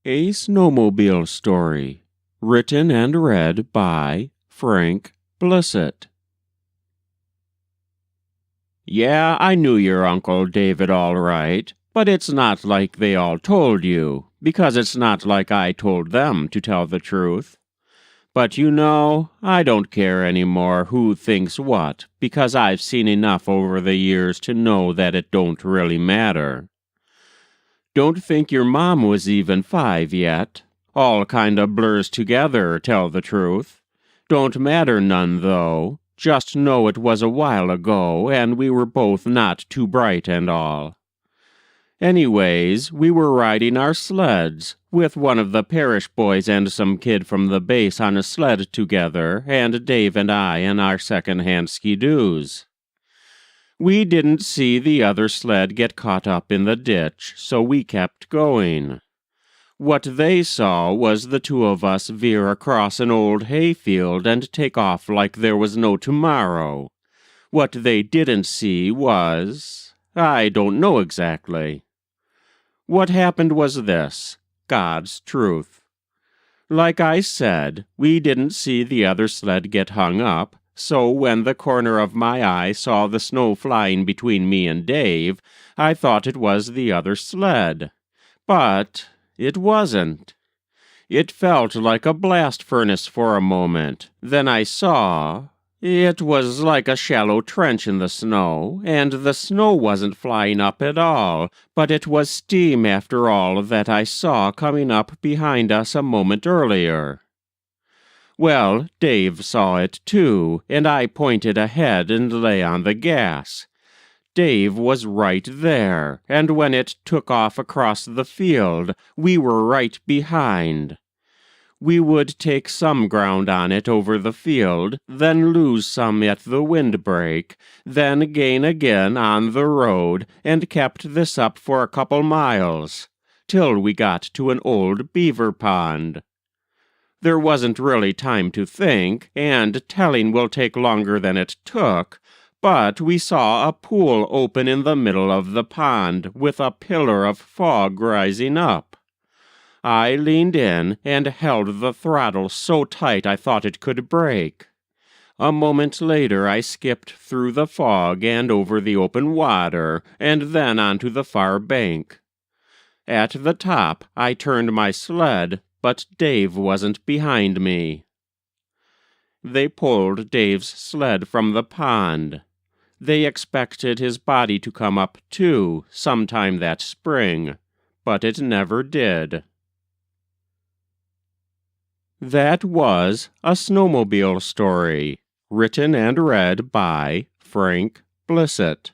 A Snowmobile Story, written and read by Frank Blissett. Yeah, I knew your Uncle David all right, but it's not like they all told you, because it's not like I told them, to tell the truth. But you know, I don't care anymore who thinks what, because I've seen enough over the years to know that it don't really matter. Don't think your mom was even 5 yet. All kinda blurs together, tell the truth. Don't matter none, though. Just know it was a while ago, and we were both not too bright and all. Anyways, we were riding our sleds, with one of the parish boys and some kid from the base on a sled together, and Dave and I in our second-hand ski-doos. We didn't see the other sled get caught up in the ditch, so we kept going. What they saw was the two of us veer across an old hayfield and take off like there was no tomorrow. What they didn't see was... I don't know exactly. What happened was this, God's truth. Like I said, we didn't see the other sled get hung up, so when the corner of my eye saw the snow flying between me and Dave, I thought it was the other sled. But it wasn't. It felt like a blast furnace for a moment. Then I saw... It was like a shallow trench in the snow, and the snow wasn't flying up at all, but it was steam after all that I saw coming up behind us a moment earlier. Well, Dave saw it too, and I pointed ahead and lay on the gas. Dave was right there, and when it took off across the field, we were right behind. We would take some ground on it over the field, then lose some at the windbreak, then gain again on the road, and kept this up for a couple miles, till we got to an old beaver pond. There wasn't really time to think, and telling will take longer than it took, but we saw a pool open in the middle of the pond, with a pillar of fog rising up. I leaned in and held the throttle so tight I thought it could break. A moment later I skipped through the fog and over the open water, and then onto the far bank. At the top I turned my sled, but Dave wasn't behind me. They pulled Dave's sled from the pond. They expected his body to come up too, sometime that spring, but it never did. That was A Snowmobile Story, written and read by Frank Blissett.